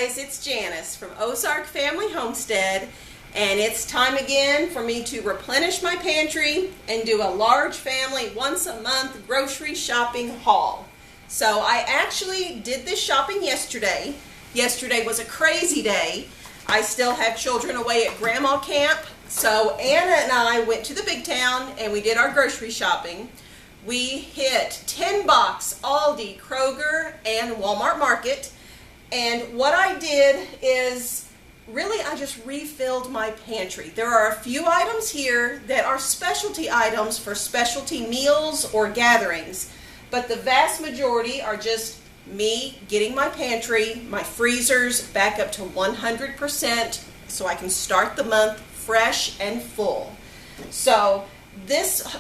guys, it's Janice from Ozark Family Homestead, and it's time again for me to replenish my pantry and do a large family once a month grocery shopping haul. So I actually did this shopping yesterday. Yesterday was a crazy day. I still have children away at grandma camp, so Anna and I went to the big town and we did our grocery shopping. We hit 10 box Aldi, Kroger, and Wal-Mart Market. And what I did is, really, I just refilled my pantry. There are a few items here that are specialty items for specialty meals or gatherings, but the vast majority are just me getting my pantry, my freezers back up to 100% so I can start the month fresh and full. So this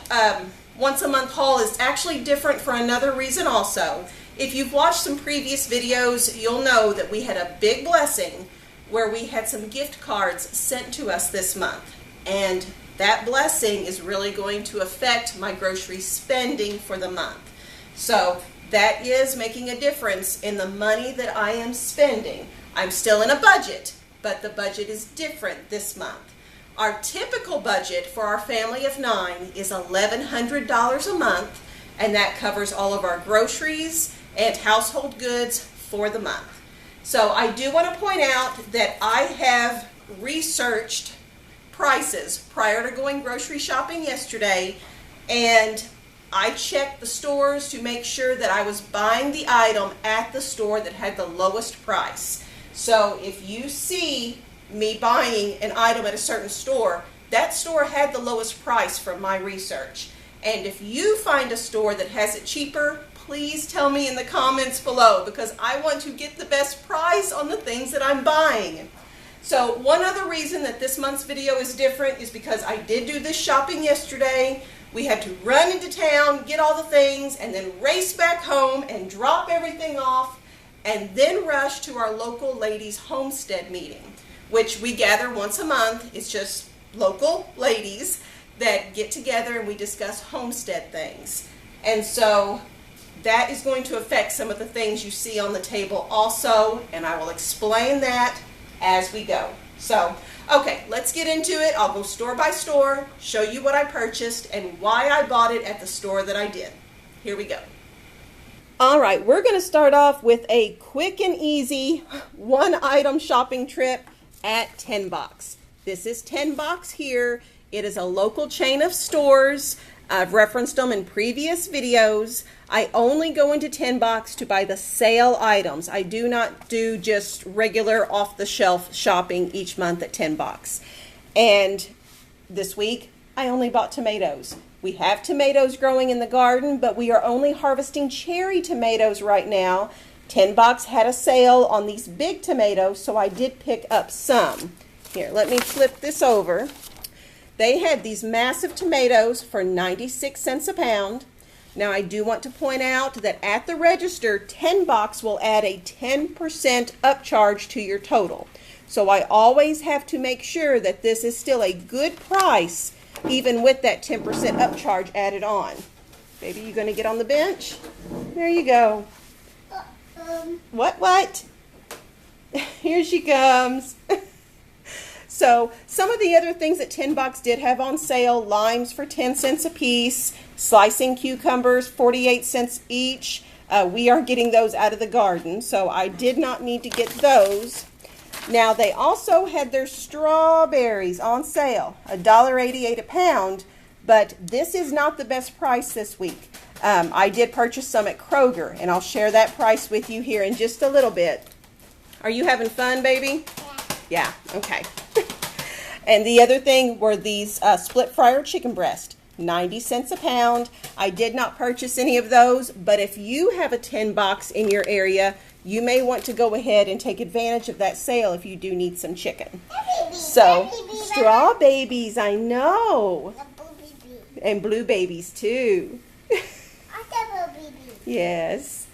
once a month haul is actually different for another reason also. If you've watched some previous videos, you'll know that we had a big blessing where we had some gift cards sent to us this month. And that blessing is really going to affect my grocery spending for the month. So that is making a difference in the money that I am spending. I'm still in a budget, but the budget is different this month. Our typical budget for our family of 9 is $1,100 a month, and that covers all of our groceries and household goods for the month. So I do want to point out that I have researched prices prior to going grocery shopping yesterday, and I checked the stores to make sure that I was buying the item at the store that had the lowest price. So if you see me buying an item at a certain store, that store had the lowest price from my research. And if you find a store that has it cheaper, please tell me in the comments below, because I want to get the best price on the things that I'm buying. So one other reason that this month's video is different is because I did do this shopping yesterday. We had to run into town, get all the things, and then race back home and drop everything off, and then rush to our local ladies' Homestead meeting, which we gather once a month. It's just local ladies that get together and we discuss homestead things. And so that is going to affect some of the things you see on the table also, and I will explain that as we go. So, okay, let's get into it. I'll go store by store, show you what I purchased and why I bought it at the store that I did. Here we go. All right, we're going to start off with a quick and easy one-item shopping trip at 10 Box. This is 10 Box here. It is a local chain of stores. I've referenced them in previous videos. I only go into 10 Box to buy the sale items. I do not do just regular off-the-shelf shopping each month at 10 Box. And this week, I only bought tomatoes. We have tomatoes growing in the garden, but we are only harvesting cherry tomatoes right now. 10 Box had a sale on these big tomatoes, so I did pick up some. Here, let me flip this over. They had these massive tomatoes for 96 cents a pound. Now, I do want to point out that at the register, 10 Box will add a 10% upcharge to your total. So I always have to make sure that this is still a good price, even with that 10% upcharge added on. Baby, you going to get on the bench? There you go. What? Here she comes. So some of the other things that 10 Box did have on sale: limes for 10 cents a piece, slicing cucumbers 48 cents each. We are getting those out of the garden, so I did not need to get those. Now, they also had their strawberries on sale, $1.88 a pound, but this is not the best price this week. I did purchase some at Kroger, and I'll share that price with you here in just a little bit. Are you having fun, baby? Yeah, okay. And the other thing were these split fryer chicken breast, 90 cents a pound. I did not purchase any of those, but if you have a 10 Box in your area, you may want to go ahead and take advantage of that sale if you do need some chicken. So, straw babies, I know. And blue babies too. Yes.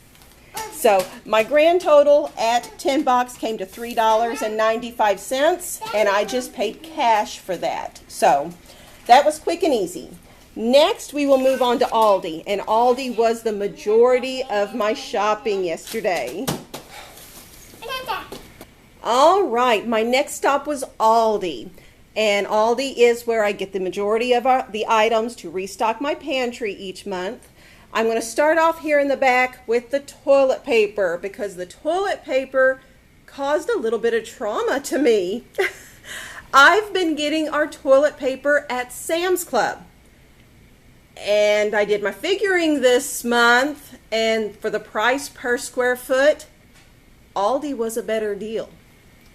So my grand total at 10 Box came to $3.95, and I just paid cash for that. So that was quick and easy. Next, we will move on to Aldi, and Aldi was the majority of my shopping yesterday. All right, my next stop was Aldi. And Aldi is where I get the majority of the items to restock my pantry each month. I'm going to start off here in the back with the toilet paper because the toilet paper caused a little bit of trauma to me. I've been getting our toilet paper at Sam's Club. And I did my figuring this month, and for the price per square foot, Aldi was a better deal.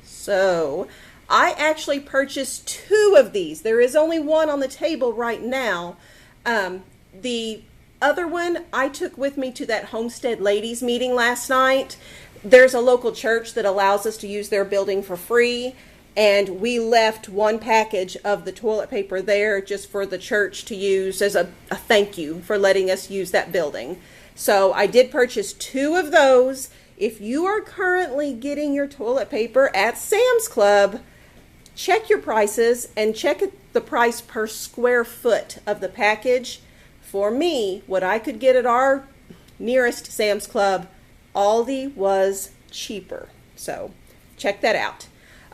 So I actually purchased 2 of these. There is only one on the table right now. The other one I took with me to that Homestead ladies meeting last night. There's a local church that allows us to use their building for free, and we left 1 package of the toilet paper there just for the church to use as a thank you for letting us use that building. So I did purchase 2 of those. If you are currently getting your toilet paper at Sam's Club, check your prices and check the price per square foot of the package. For me, what I could get at our nearest Sam's Club, Aldi was cheaper. So check that out.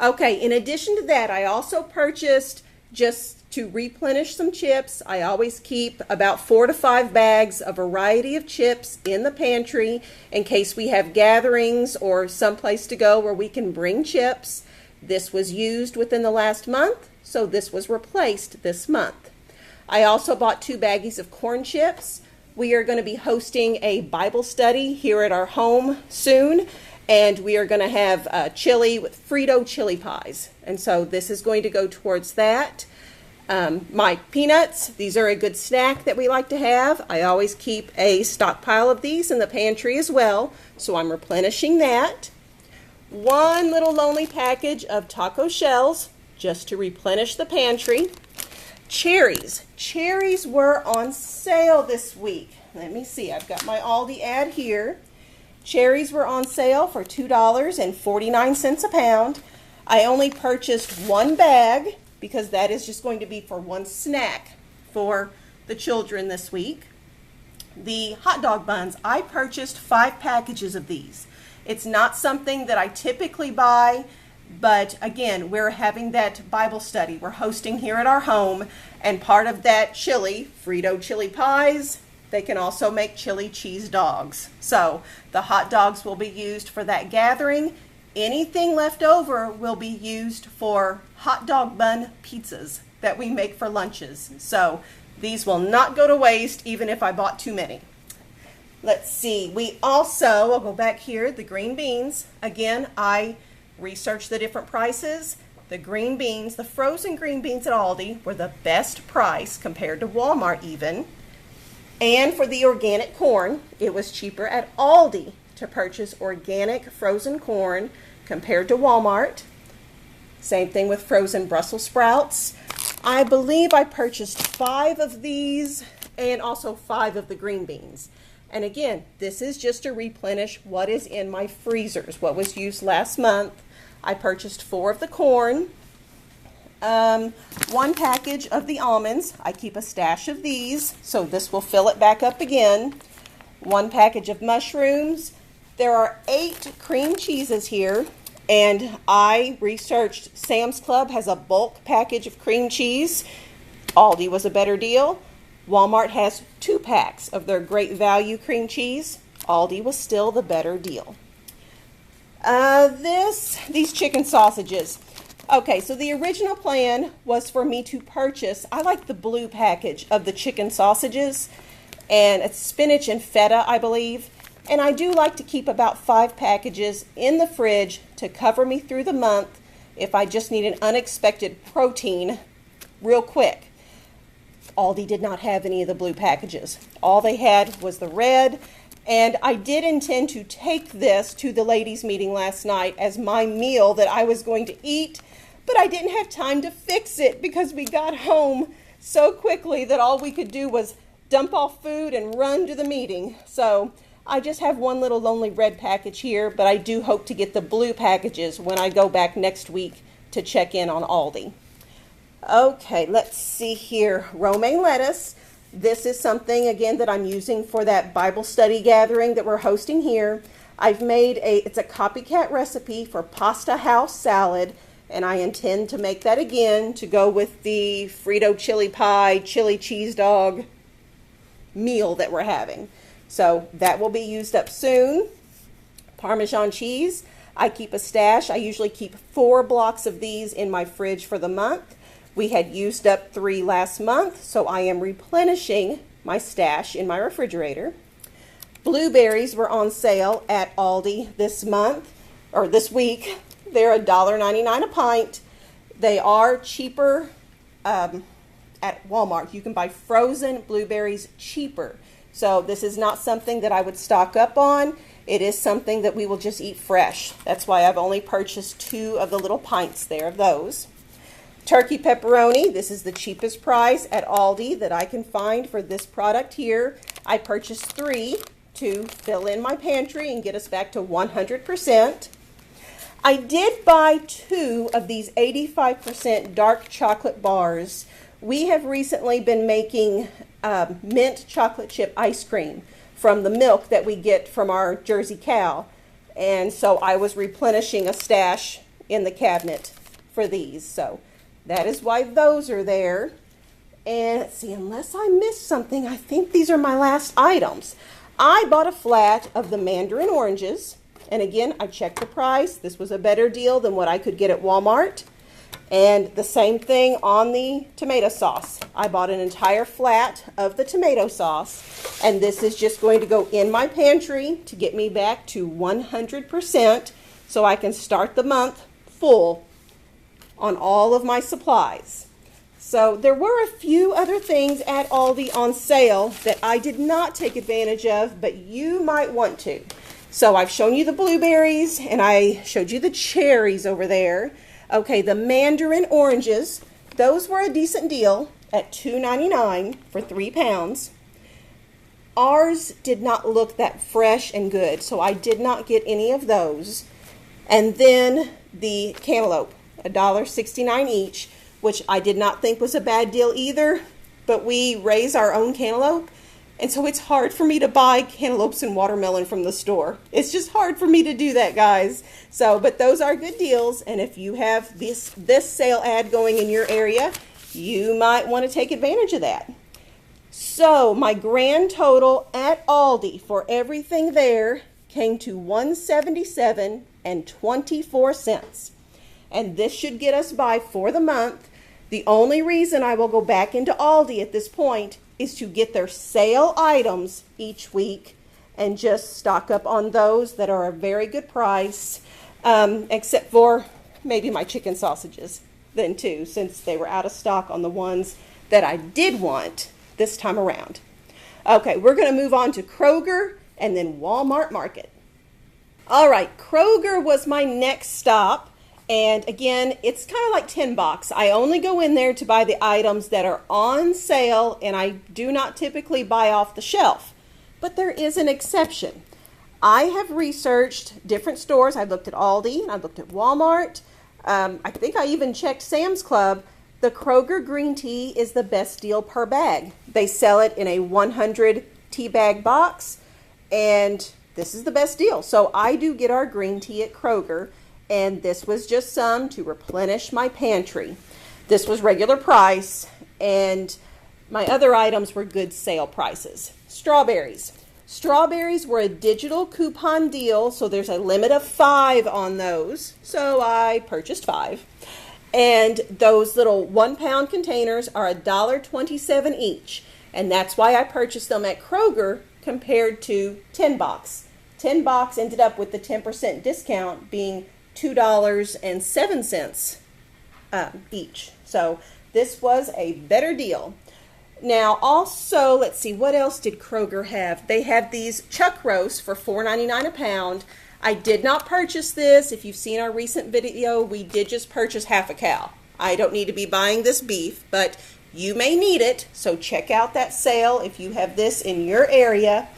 Okay, in addition to that, I also purchased, just to replenish some chips. I always keep about 4 to 5 bags, a variety of chips in the pantry in case we have gatherings or someplace to go where we can bring chips. This was used within the last month, so this was replaced this month. I also bought 2 baggies of corn chips. We are going to be hosting a Bible study here at our home soon, and we are going to have chili with Frito chili pies. And so this is going to go towards that. My peanuts, these are a good snack that we like to have. I always keep a stockpile of these in the pantry as well, so I'm replenishing that. 1 little lonely package of taco shells just to replenish the pantry. Cherries. Cherries were on sale this week. Let me see. I've got my Aldi ad here. Cherries were on sale for $2.49 a pound. I only purchased 1 bag because that is just going to be for 1 snack for the children this week. The hot dog buns, I purchased 5 packages of these. It's not something that I typically buy, but again, we're having that Bible study we're hosting here at our home, and part of that chili, Frito chili pies, they can also make chili cheese dogs. So the hot dogs will be used for that gathering. Anything left over will be used for hot dog bun pizzas that we make for lunches. So these will not go to waste even if I bought too many. Let's see, we also, I'll go back here, the green beans. Again, I researched the different prices. The green beans, the frozen green beans at Aldi were the best price compared to Wal-Mart even. And for the organic corn, it was cheaper at Aldi to purchase organic frozen corn compared to Wal-Mart. Same thing with frozen Brussels sprouts. I believe I purchased 5 of these and also 5 of the green beans. And again, this is just to replenish what is in my freezers, what was used last month. I purchased 4 of the corn, 1 package of the almonds. I keep a stash of these, so this will fill it back up again. 1 package of mushrooms. There are 8 cream cheeses here, and I researched Sam's Club has a bulk package of cream cheese. Aldi was a better deal. Walmart has 2 packs of their great value cream cheese. Aldi was still the better deal. These chicken sausages. Okay, so the original plan was for me to purchase, I like the blue package of the chicken sausages, and it's spinach and feta, I believe. And I do like to keep about 5 packages in the fridge to cover me through the month if I just need an unexpected protein real quick. Aldi did not have any of the blue packages. All they had was the red, and I did intend to take this to the ladies' meeting last night as my meal that I was going to eat, but I didn't have time to fix it because we got home so quickly that all we could do was dump off food and run to the meeting. So I just have 1 little lonely red package here, but I do hope to get the blue packages when I go back next week to check in on Aldi. Okay, let's see here. Romaine lettuce. This is something, again, that I'm using for that Bible study gathering that we're hosting here. I've made it's a copycat recipe for pasta house salad, and I intend to make that again to go with the Frito chili pie, chili cheese dog meal that we're having. So that will be used up soon. Parmesan cheese. I keep a stash. I usually keep 4 blocks of these in my fridge for the month. We had used up 3 last month, so I am replenishing my stash in my refrigerator. Blueberries were on sale at Aldi this month, or this week. They're $1.99 a pint. They are cheaper at Walmart. You can buy frozen blueberries cheaper. So this is not something that I would stock up on. It is something that we will just eat fresh. That's why I've only purchased 2 of the little pints there of those. Turkey pepperoni. This is the cheapest price at Aldi that I can find for this product here. I purchased 3 to fill in my pantry and get us back to 100%. I did buy 2 of these 85% dark chocolate bars. We have recently been making mint chocolate chip ice cream from the milk that we get from our Jersey cow. And so I was replenishing a stash in the cabinet for these. So that is why those are there. And let's see, unless I missed something, I think these are my last items. I bought a flat of the mandarin oranges. And again, I checked the price. This was a better deal than what I could get at Walmart. And the same thing on the tomato sauce. I bought an entire flat of the tomato sauce, and this is just going to go in my pantry to get me back to 100% so I can start the month full on all of my supplies. So there were a few other things at Aldi on sale that I did not take advantage of, but you might want to. So I've shown you the blueberries, and I showed you the cherries over there. Okay, the mandarin oranges, those were a decent deal at $2.99 for 3 pounds. Ours did not look that fresh and good, so I did not get any of those. And then the cantaloupe, $1.69 each, which I did not think was a bad deal either, but we raise our own cantaloupe, and so it's hard for me to buy cantaloupes and watermelon from the store. It's just hard for me to do that, guys. So, but those are good deals, and if you have this sale ad going in your area, you might want to take advantage of that. So, my grand total at Aldi for everything there came to $177.24. And this should get us by for the month. The only reason I will go back into Aldi at this point is to get their sale items each week and just stock up on those that are a very good price, except for maybe my chicken sausages then too, since they were out of stock on the ones that I did want this time around. Okay, we're going to move on to Kroger and then Wal-Mart Market. All right, Kroger was my next stop. And again, it's kind of like $10. I only go in there to buy the items that are on sale, and I do not typically buy off the shelf. But there is an exception. I have researched different stores. I've looked at Aldi, and I've looked at Walmart. I think I even checked Sam's Club. The Kroger green tea is the best deal per bag. They sell it in a 100 tea bag box, and this is the best deal. So I do get our green tea at Kroger. And this was just some to replenish my pantry. This was regular price, and my other items were good sale prices. Strawberries. Strawberries were a digital coupon deal, so there's a limit of 5 on those. So I purchased 5. And those little 1 pound containers are $1.27 each. And that's why I purchased them at Kroger compared to 10 box. 10 box ended up with the 10% discount being $2.07 each. So this was a better deal. Now also, let's see, what else did Kroger have? They have these chuck roasts for $4.99 a pound. I did not purchase this. If you've seen our recent video, we did just purchase half a cow. I don't need to be buying this beef, but you may need it. So check out that sale if you have this in your area.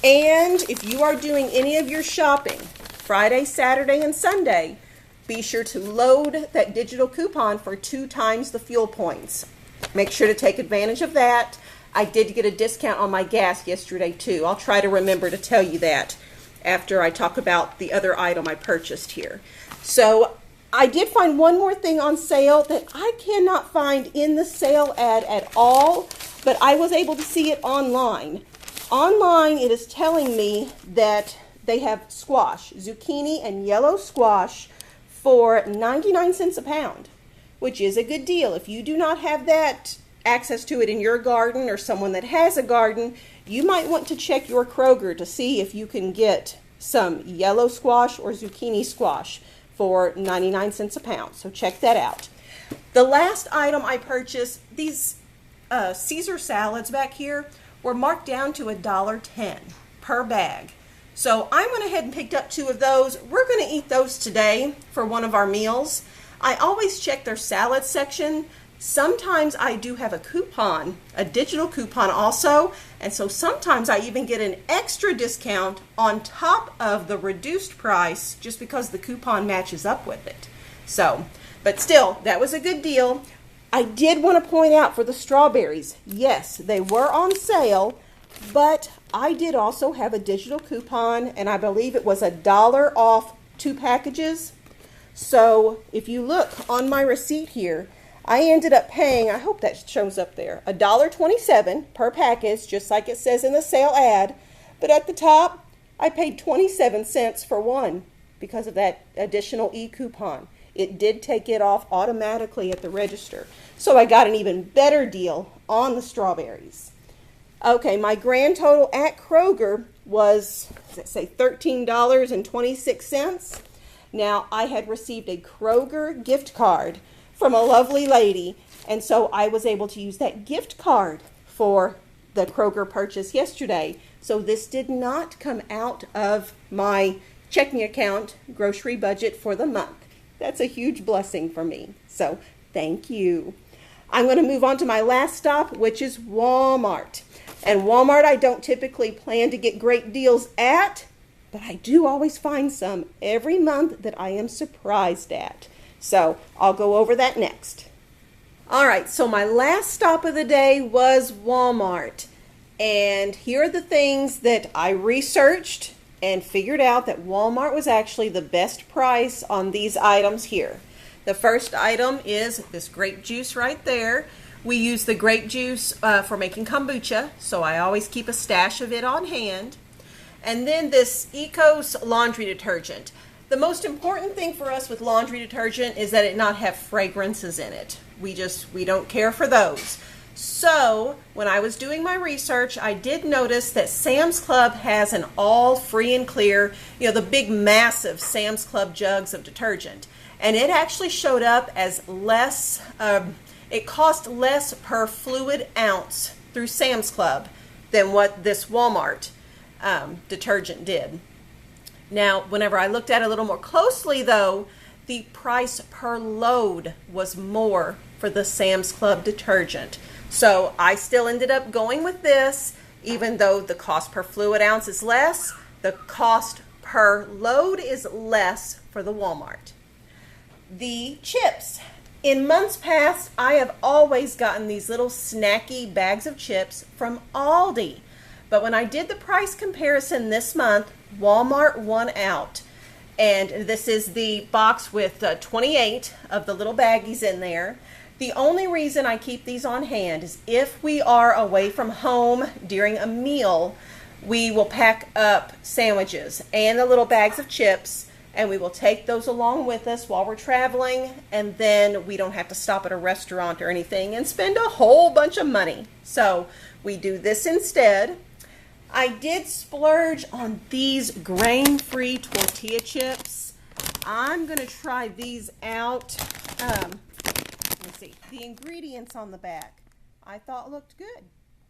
And if you are doing any of your shopping Friday, Saturday, and Sunday, be sure to load that digital coupon for 2 times the fuel points. Make sure to take advantage of that. I did get a discount on my gas yesterday too. I'll try to remember to tell you that after I talk about the other item I purchased here. So I did find one more thing on sale that I cannot find in the sale ad at all, but I was able to see it online. Online, it is telling me that they have squash, zucchini and yellow squash for 99 cents a pound, which is a good deal. If you do not have that access to it in your garden or someone that has a garden, you might want to check your Kroger to see if you can get some yellow squash or zucchini squash for 99 cents a pound. So check that out. The last item I purchased, these Caesar salads back here were marked down to $1.10 per bag. So I went ahead and picked up 2 of those. We're going to eat those today for one of our meals. I always check their salad section. Sometimes I do have a coupon, a digital coupon also, and so sometimes I even get an extra discount on top of the reduced price just because the coupon matches up with it. So, but still, that was a good deal. I did want to point out for the strawberries, yes, they were on sale, but I did also have a digital coupon, and I believe it was $1 off 2 packages. So if you look on my receipt here, I ended up paying, I hope that shows up there, $1.27 per package, just like it says in the sale ad. But at the top, I paid 27 cents for one because of that additional e-coupon. It did take it off automatically at the register. So I got an even better deal on the strawberries. Okay, my grand total at Kroger was, let's say, $13.26. Now, I had received a Kroger gift card from a lovely lady, and so I was able to use that gift card for the Kroger purchase yesterday. So this did not come out of my checking account grocery budget for the month. That's a huge blessing for me. So thank you. I'm going to move on to my last stop, which is Walmart. And Walmart I don't typically plan to get great deals at, but I do always find some every month that I am surprised at. So I'll go over that next. All right, so my last stop of the day was Walmart. And here are the things that I researched and figured out that Walmart was actually the best price on these items here. The first item is this grape juice right there. We use the grape juice for making kombucha, so I always keep a stash of it on hand. And then this Ecos laundry detergent. The most important thing for us with laundry detergent is that it not have fragrances in it. We don't care for those. So when I was doing my research, I did notice that Sam's Club has an all free and clear, the big massive Sam's Club jugs of detergent. And it actually showed up as less, it cost less per fluid ounce through Sam's Club than what this Walmart detergent did. Now, whenever I looked at it a little more closely, though, the price per load was more for the Sam's Club detergent. So I still ended up going with this, even though the cost per fluid ounce is less, the cost per load is less for the Walmart. The chips. In months past, I have always gotten these little snacky bags of chips from Aldi. But when I did the price comparison this month, Walmart won out. And this is the box with 28 of the little baggies in there. The only reason I keep these on hand is if we are away from home during a meal, we will pack up sandwiches and the little bags of chips, and we will take those along with us while we're traveling, and then we don't have to stop at a restaurant or anything and spend a whole bunch of money. So we do this instead. I did splurge on these grain-free tortilla chips. I'm going to try these out. Let's see. The ingredients on the back I thought looked good.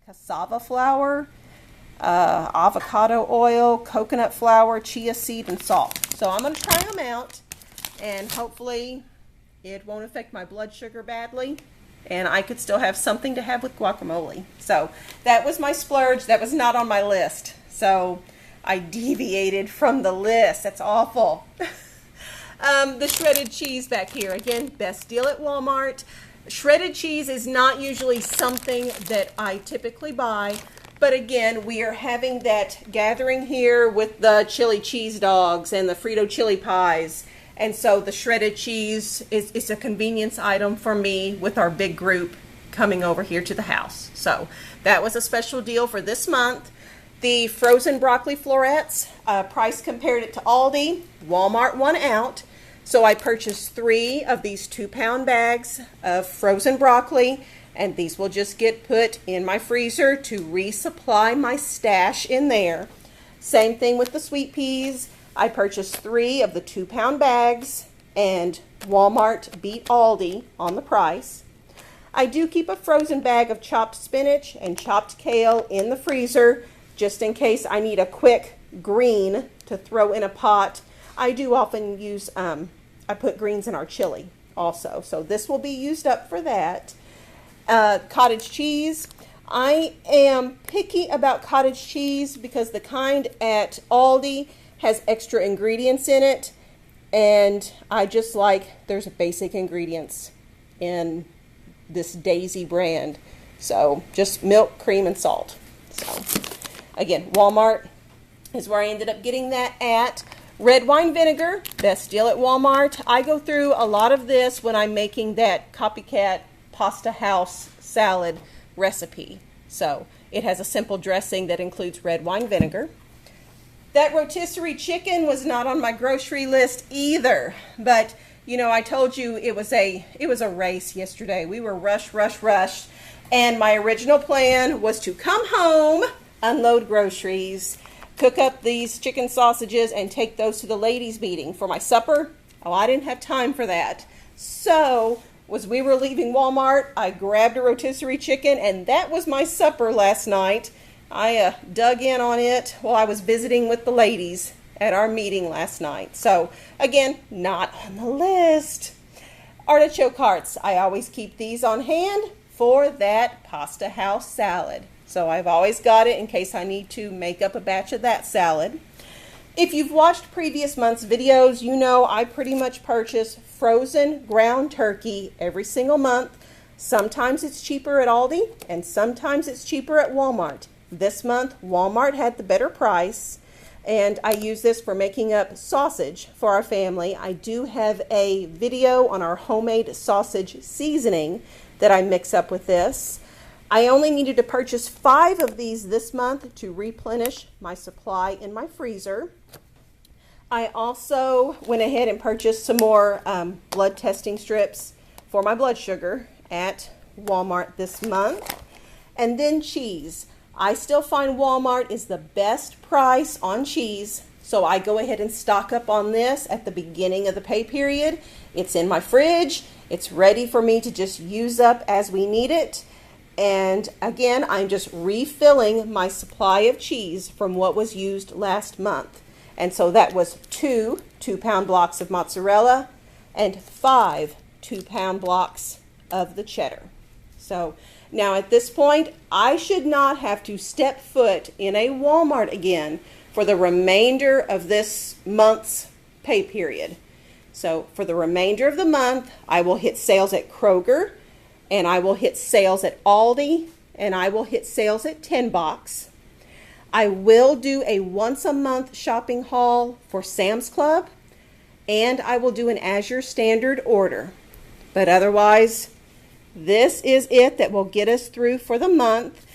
Cassava flour, avocado oil, coconut flour, chia seed, and salt. So I'm going to try them out, and hopefully it won't affect my blood sugar badly, and I could still have something to have with guacamole. So that was my splurge. That was not on my list. So I deviated from the list. That's awful. The shredded cheese back here. Again, best deal at Walmart. Shredded cheese is not usually something that I typically buy, But again, we are having that gathering here with the chili cheese dogs and the Frito chili pies. And so the shredded cheese is a convenience item for me with our big group coming over here to the house. So that was a special deal for this month. The frozen broccoli florets, price compared it to Aldi. Walmart won out. So I purchased 3 of these 2-pound bags of frozen broccoli. And these will just get put in my freezer to resupply my stash in there. Same thing with the sweet peas. I purchased 3 of the 2-pound bags, and Walmart beat Aldi on the price. I do keep a frozen bag of chopped spinach and chopped kale in the freezer, just in case I need a quick green to throw in a pot. I do often use, I put greens in our chili also, so this will be used up for that. Cottage cheese. I am picky about cottage cheese because the kind at Aldi has extra ingredients in it, and I just like there's basic ingredients in this Daisy brand. So just milk, cream, and salt. So again, Walmart is where I ended up getting that at. Red wine vinegar, best deal at Walmart. I go through a lot of this when I'm making that copycat pasta house salad recipe. So it has a simple dressing that includes red wine vinegar. That rotisserie chicken was not on my grocery list either, but you know, I told you it was a race yesterday. We were rushed, and my original plan was to come home, unload groceries, cook up these chicken sausages, and take those to the ladies' meeting for my supper. Oh, I didn't have time for that. So, as we were leaving Walmart, I grabbed a rotisserie chicken, and that was my supper last night. I dug in on it while I was visiting with the ladies at our meeting last night. So, again, not on the list. Artichoke hearts. I always keep these on hand for that pasta house salad. So I've always got it in case I need to make up a batch of that salad. If you've watched previous month's videos, you know I pretty much purchase frozen ground turkey every single month. Sometimes it's cheaper at Aldi, and sometimes it's cheaper at Walmart. This month, Walmart had the better price, and I use this for making up sausage for our family. I do have a video on our homemade sausage seasoning that I mix up with this. I only needed to purchase 5 of these this month to replenish my supply in my freezer. I also went ahead and purchased some more blood testing strips for my blood sugar at Walmart this month. And then cheese. I still find Walmart is the best price on cheese, so I go ahead and stock up on this at the beginning of the pay period. It's in my fridge. It's ready for me to just use up as we need it. And again, I'm just refilling my supply of cheese from what was used last month. And so that was 2 2-pound blocks of mozzarella and 5 2-pound blocks of the cheddar. So now at this point, I should not have to step foot in a Walmart again for the remainder of this month's pay period. So for the remainder of the month, I will hit sales at Kroger, and I will hit sales at Aldi, and I will hit sales at 10 Box. I will do a once a month shopping haul for Sam's Club, and I will do an Azure standard order. But otherwise, this is it that will get us through for the month.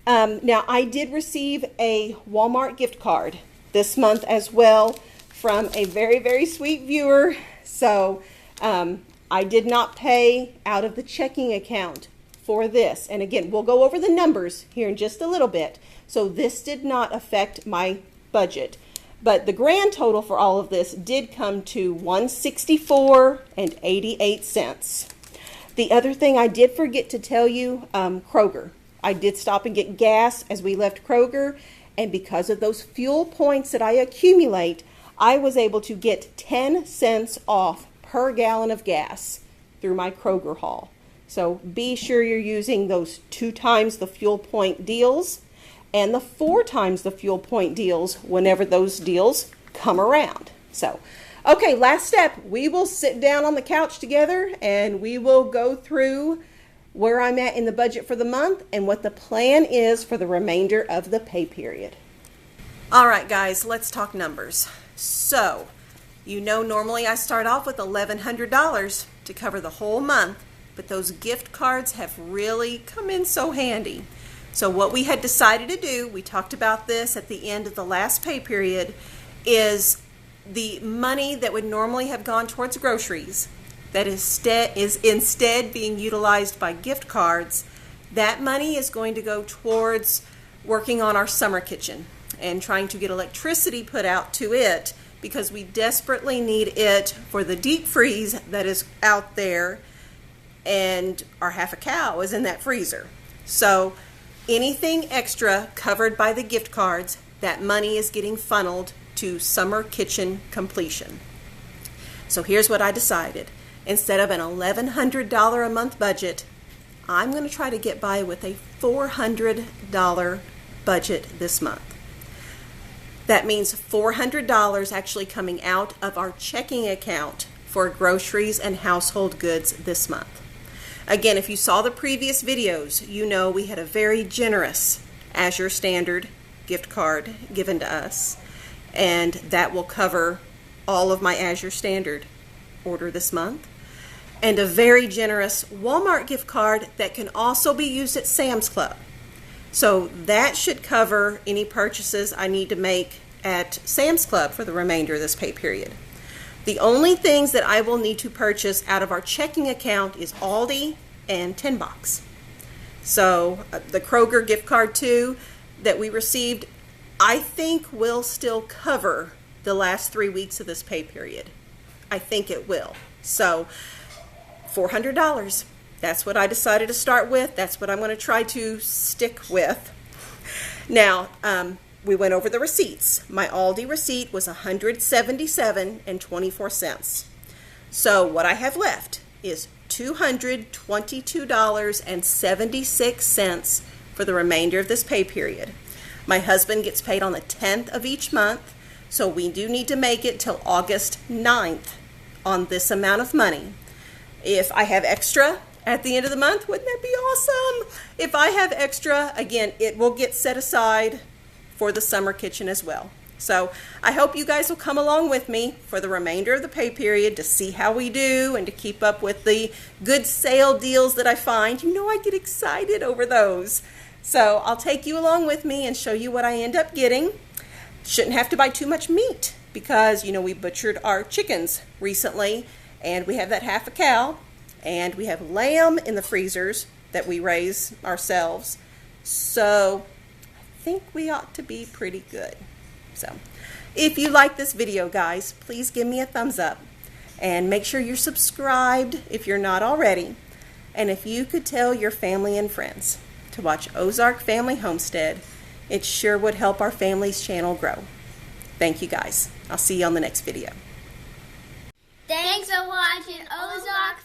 Now, I did receive a Walmart gift card this month as well from a very, very sweet viewer. So I did not pay out of the checking account for this. And again, we'll go over the numbers here in just a little bit. So this did not affect my budget. But the grand total for all of this did come to $164.88. The other thing I did forget to tell you, Kroger. I did stop and get gas as we left Kroger, and because of those fuel points that I accumulate, I was able to get 10 cents off per gallon of gas through my Kroger haul. So be sure you're using those 2 times the fuel point deals and the 4 times the fuel point deals whenever those deals come around. So okay, last step. We will sit down on the couch together and we will go through where I'm at in the budget for the month, and what the plan is for the remainder of the pay period. All right, guys, let's talk numbers. So, you know, normally I start off with $1,100 to cover the whole month, but those gift cards have really come in so handy. So what we had decided to do, we talked about this at the end of the last pay period, is the money that would normally have gone towards groceries that is instead being utilized by gift cards. That money is going to go towards working on our summer kitchen and trying to get electricity put out to it, because we desperately need it for the deep freeze that is out there, and our half a cow is in that freezer. So anything extra covered by the gift cards, that money is getting funneled to summer kitchen completion. So here's what I decided. Instead of an $1,100 a month budget, I'm going to try to get by with a $400 budget this month. That means $400 actually coming out of our checking account for groceries and household goods this month. Again, if you saw the previous videos, you know we had a very generous Azure Standard gift card given to us, and that will cover all of my Azure Standard order this month, and a very generous Wal-Mart gift card that can also be used at Sam's Club. So that should cover any purchases I need to make at Sam's Club for the remainder of this pay period. The only things that I will need to purchase out of our checking account is Aldi and 10 Box. So the Kroger gift card too that we received, I think will still cover the last 3 weeks of this pay period. I think it will. So $400. That's what I decided to start with. That's what I'm going to try to stick with. Now, we went over the receipts. My Aldi receipt was $177.24. So what I have left is $222.76 for the remainder of this pay period. My husband gets paid on the 10th of each month, so we do need to make it till August 9th on this amount of money. If I have extra at the end of the month, wouldn't that be awesome? If I have extra, again, it will get set aside for the summer kitchen as well. So I hope you guys will come along with me for the remainder of the pay period to see how we do and to keep up with the good sale deals that I find. You know I get excited over those. So I'll take you along with me and show you what I end up getting. Shouldn't have to buy too much meat because, you know, we butchered our chickens recently and we have that half a cow, and we have lamb in the freezers that we raise ourselves. So I think we ought to be pretty good. So if you like this video, guys, please give me a thumbs up and make sure you're subscribed if you're not already. And if you could tell your family and friends to watch Ozark Family Homestead, it sure would help our family's channel grow. Thank you, guys. I'll see you on the next video. Thanks for watching Ozark